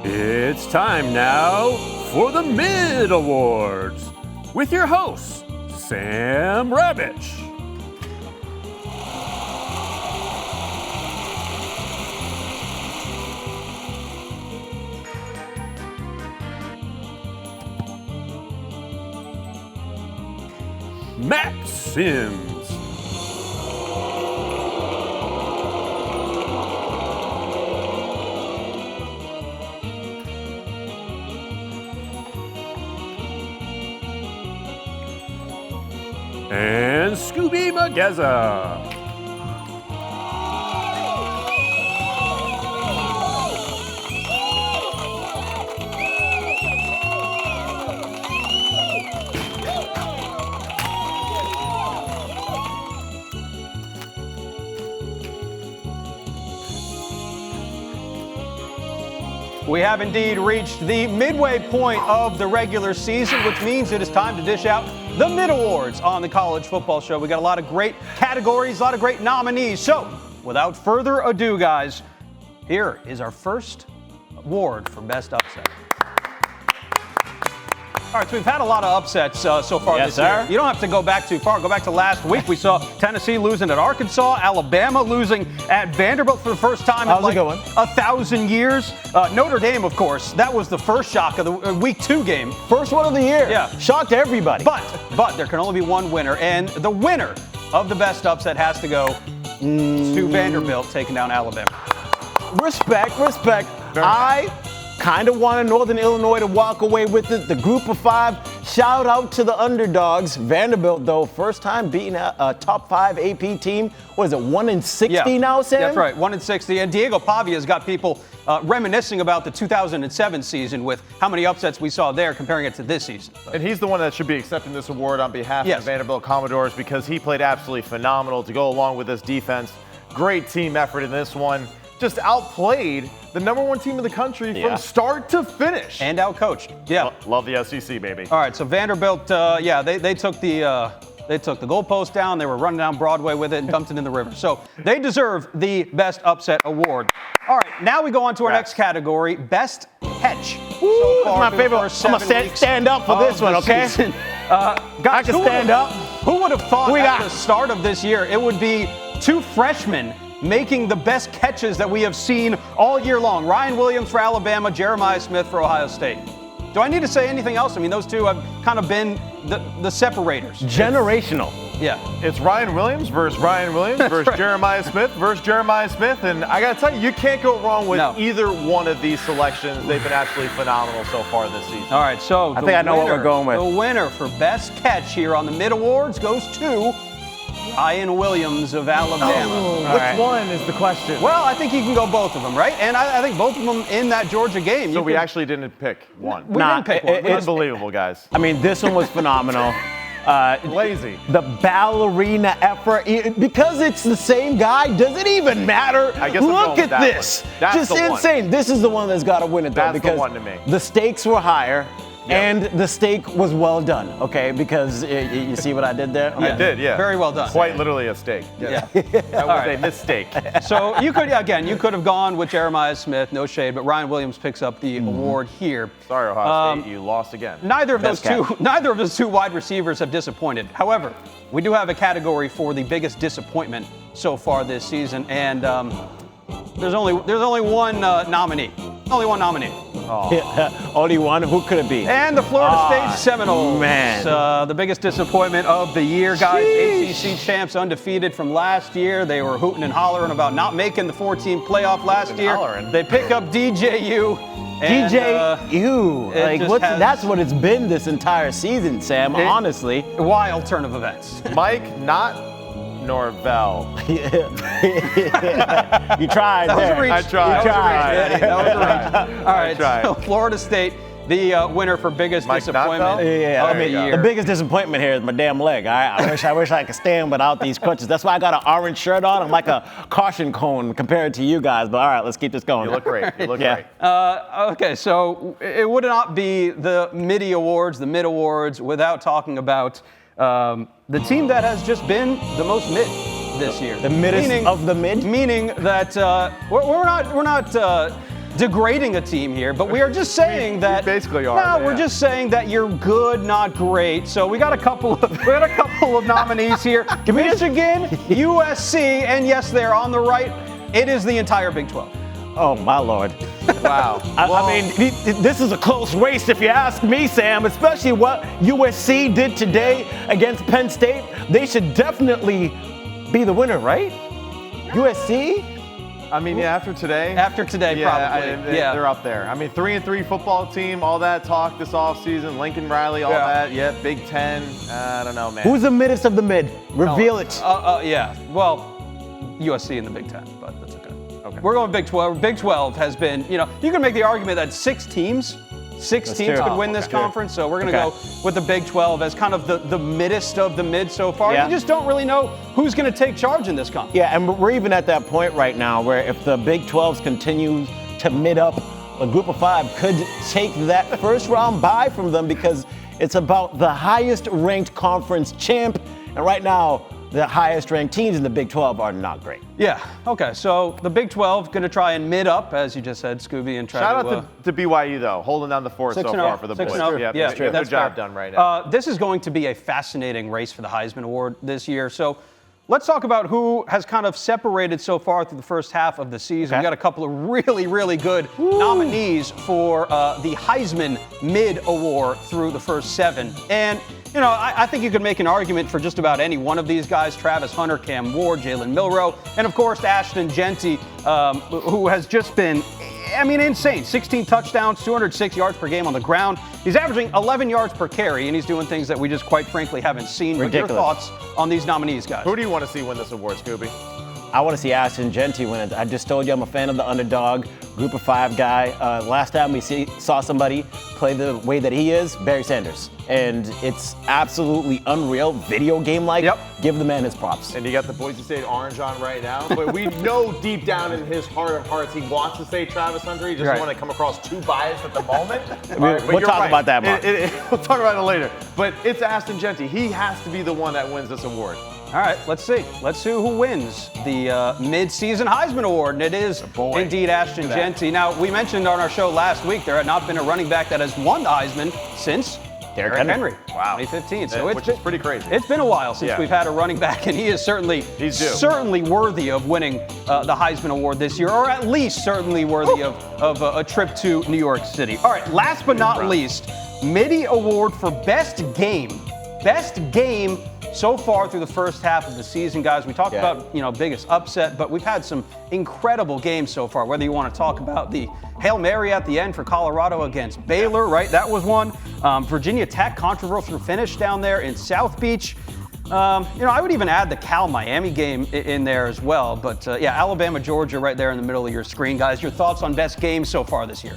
It's time now for the Mid Awards with your host, Sam Ravech. Matt Sims. And Skubie Mageza. We have indeed reached the midway point of the regular season, which means it is time to dish out the Mid Awards on the College Football Show. We got a lot of great categories, a lot of great nominees. So, without further ado, guys, here is our first award for Best Upset. All right, so we've had a lot of upsets so far this year. You don't have to go back too far. Go back to last week. We saw Tennessee losing at Arkansas, Alabama losing at Vanderbilt for the first time in like 1,000 years. Notre Dame, of course, that was the first shock of the week 2 game. First one of the year. Yeah. Shocked everybody. But there can only be one winner, and the winner of the best upset has to go to Vanderbilt taking down Alabama. Respect. I kind of wanted Northern Illinois to walk away with it. The group of 5, shout out to the underdogs. Vanderbilt, though, first time beating a top 5 AP team. What is it, 1-60 now, Sam? That's right, 1-60. And Diego Pavia's got people reminiscing about the 2007 season with how many upsets we saw there, comparing it to this season. And he's the one that should be accepting this award on behalf of the Vanderbilt Commodores because he played absolutely phenomenal to go along with this defense. Great team effort in this one. Just outplayed the number 1 team in the country from start to finish. And outcoached. Yeah. Love the SEC, baby. All right, so Vanderbilt, they took the goalpost down. They were running down Broadway with it and dumped it in the river. So they deserve the Best Upset Award. All right, now we go on to our next category, Best Catch. So far, my favorite. I'm going to stand up for this one, okay? Guys, I can stand up. Who would have thought at the start of this year it would be 2 freshmen making the best catches that we have seen all year long? Ryan Williams for Alabama, Jeremiah Smith for Ohio State. Do I need to say anything else? I mean, those two have kind of been the separators. Generational. Yeah. It's Ryan Williams versus Ryan Williams versus right. Jeremiah Smith versus Jeremiah Smith. And I got to tell you can't go wrong with either one of these selections. They've been absolutely phenomenal so far this season. All right, so I think I know what we're going with. The winner for Best Catch here on the Mid Awards goes to Ryan Williams of Alabama. Which one is the question? Well, I think you can go both of them, right? And I think both of them in that Georgia game. So we actually didn't pick one. We didn't pick one. Unbelievable, guys. I mean, this one was phenomenal. Lazy. The ballerina effort, because it's the same guy, does it even matter? I guess Look at this. That's just insane. This is the one that's got to win it, though. That's the one to me. The stakes were higher. And the steak was well done, okay? Because you see what I did there? I did, yeah. Very well done. Quite literally a steak. Yeah. That was a mistake. So you could have gone with Jeremiah Smith, no shade, but Ryan Williams picks up the award here. Sorry, Ohio State, you lost again. Neither of those two wide receivers have disappointed. However, we do have a category for the biggest disappointment so far this season, and there's only one nominee. Only one nominee. Only one? Who could it be? And the Florida State Seminoles. Man. The biggest disappointment of the year, guys. ACC champs, undefeated from last year. They were hooting and hollering about not making the 4-team playoff last year. They pick up DJU. And, that's what it's been this entire season, Sam, honestly. Wild turn of events. Mike, not Norvell. You tried there. I tried. That was a reach. All right, so Florida State, the winner for biggest disappointment of the year. The biggest disappointment here is my damn leg. I wish I could stand without these crutches. That's why I got an orange shirt on. I'm like a caution cone compared to you guys. But all right, let's keep this going. You look great. You look great. Okay, so it would not be the Midi Awards, the Mid Awards, without talking about the team that has just been the most mid this year. The middest of the mid? Meaning that we're not degrading a team here, but we are just saying that. We basically are. No, we're just saying that you're good, not great. So we got a couple of nominees here. Michigan, USC, and yes, they're on the right. It is the entire Big 12. Oh, my Lord. Wow. I mean, this is a close race if you ask me, Sam, especially what USC did today against Penn State. They should definitely be the winner, right? USC? I mean, yeah, after today. Probably. They're up there. I mean, 3-3 football team, all that talk this offseason, Lincoln Riley, all that. Yeah, Big Ten. I don't know, man. Who's the middest of the mid? Reveal it. Yeah. Well, USC in the Big Ten, but that's okay. Okay. We're going Big 12. Big 12 has been, you can make the argument that six teams could win this conference. So we're going to go with the Big 12 as kind of the middest of the mid so far. Yeah. You just don't really know who's going to take charge in this conference. Yeah, and we're even at that point right now where if the Big 12s continue to mid up, a group of five could take that first round bye from them because it's about the highest ranked conference champ. And right now, the highest ranked teams in the Big 12 are not great. Yeah, okay, so the Big 12 going to try and mid up, as you just said, Scooby, and try Shout out to BYU, though, holding down the fort so far for the boys. 6-0. Yeah, that's good job fair. done right now. This is going to be a fascinating race for the Heisman Award this year. So let's talk about who has kind of separated so far through the first half of the season. We got a couple of really, really good nominees for the Heisman Mid Award through the first 7. And I think you could make an argument for just about any one of these guys: Travis Hunter, Cam Ward, Jalen Milroe, and of course Ashton Jeanty, who has just been, insane. 16 touchdowns, 206 yards per game on the ground. He's averaging 11 yards per carry, and he's doing things that we just quite frankly haven't seen. Ridiculous. What are your thoughts on these nominees, guys? Who do you want to see win this award, Scooby? I want to see Ashton Jeanty win it. I just told you I'm a fan of the underdog, group of five guy. Last time we saw somebody play the way that he is, Barry Sanders. And it's absolutely unreal, video game-like. Yep. Give the man his props. And you got the Boise State orange on right now, but we know deep down in his heart of hearts he wants to say Travis Hunter. He doesn't want to come across too biased at the moment. We'll talk about that, Mark. We'll talk about it later. But it's Ashton Jeanty. He has to be the one that wins this award. All right, let's see. Let's see who wins the mid-season Heisman Award, and it is indeed Ashton Jeanty. Now, we mentioned on our show last week there had not been a running back that has won the Heisman since Derrick Henry. Wow. 2015. So which is pretty crazy. It's been a while since we've had a running back, and he is certainly worthy of winning the Heisman Award this year, or at least certainly worthy of a trip to New York City. All right, last but not least, Midi Award for Best Game. Best game so far through the first half of the season, guys. We talked about, biggest upset, but we've had some incredible games so far. Whether you want to talk about the Hail Mary at the end for Colorado against Baylor, right? That was one. Virginia Tech, controversial finish down there in South Beach. I would even add the Cal-Miami game in there as well. But, Alabama-Georgia right there in the middle of your screen, guys. Your thoughts on best games so far this year?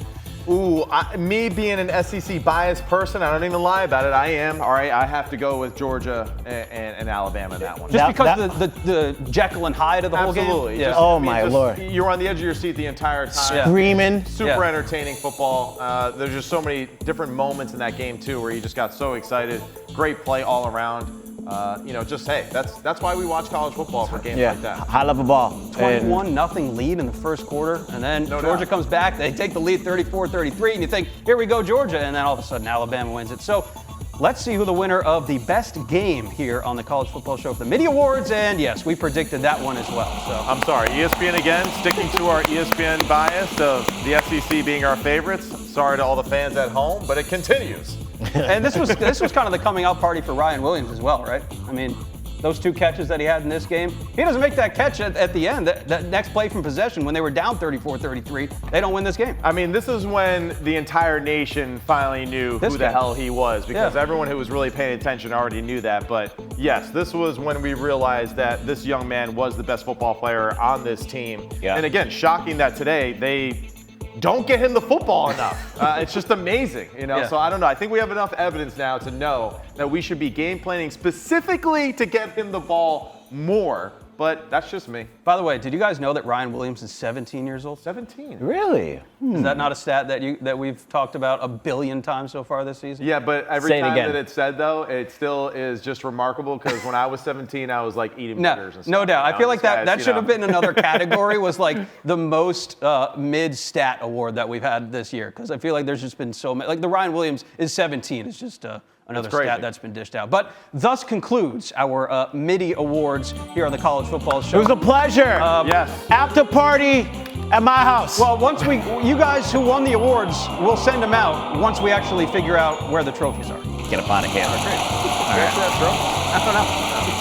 Me being an SEC biased person, I don't even lie about it. I am. All right, I have to go with Georgia and Alabama in that one. Just because the Jekyll and Hyde of the whole game? Absolutely. Yeah. Oh, my Lord. You're on the edge of your seat the entire time. Screaming. Super entertaining football. There's just so many different moments in that game, too, where you just got so excited. Great play all around. That's why we watch college football for games like that. High-level ball. 21-0 lead in the first quarter, and then Georgia comes back. They take the lead 34-33, and you think, here we go, Georgia, and then all of a sudden Alabama wins it. So let's see who the winner of the best game here on the College Football Show for the Midi Awards, and yes, we predicted that one as well. So I'm sorry, ESPN again, sticking to our ESPN bias of the SEC being our favorites. Sorry to all the fans at home, but it continues. And this was kind of the coming out party for Ryan Williams as well, right? I mean, those two catches that he had in this game, he doesn't make that catch at the end. That next play from possession when they were down 34-33, they don't win this game. I mean, this is when the entire nation finally knew who the hell he was, because everyone who was really paying attention already knew that. But yes, this was when we realized that this young man was the best football player on this team. Yeah. And again, shocking that today they don't get him the football enough. It's just amazing, So I don't know. I think we have enough evidence now to know that we should be game planning specifically to get him the ball more but that's just me. By the way, did you guys know that Ryan Williams is 17 years old? 17. Really? Is that not a stat that we've talked about a billion times so far this season? Yeah, but every Say it time again. that it's said, though, it still is just remarkable because when I was 17, I was like eating burgers and stuff. No doubt. I feel like that should have been been another category, was like the most mid-stat award that we've had this year, because I feel like there's just been so many. Like the Ryan Williams is 17 is just another stat that's been dished out. But thus concludes our MIDI awards here on the College Football Show. It was a pleasure. Yes. After party at my house. Well, you guys who won the awards, we'll send them out once we actually figure out where the trophies are. Get up out of here. Great. All right. That's what I know.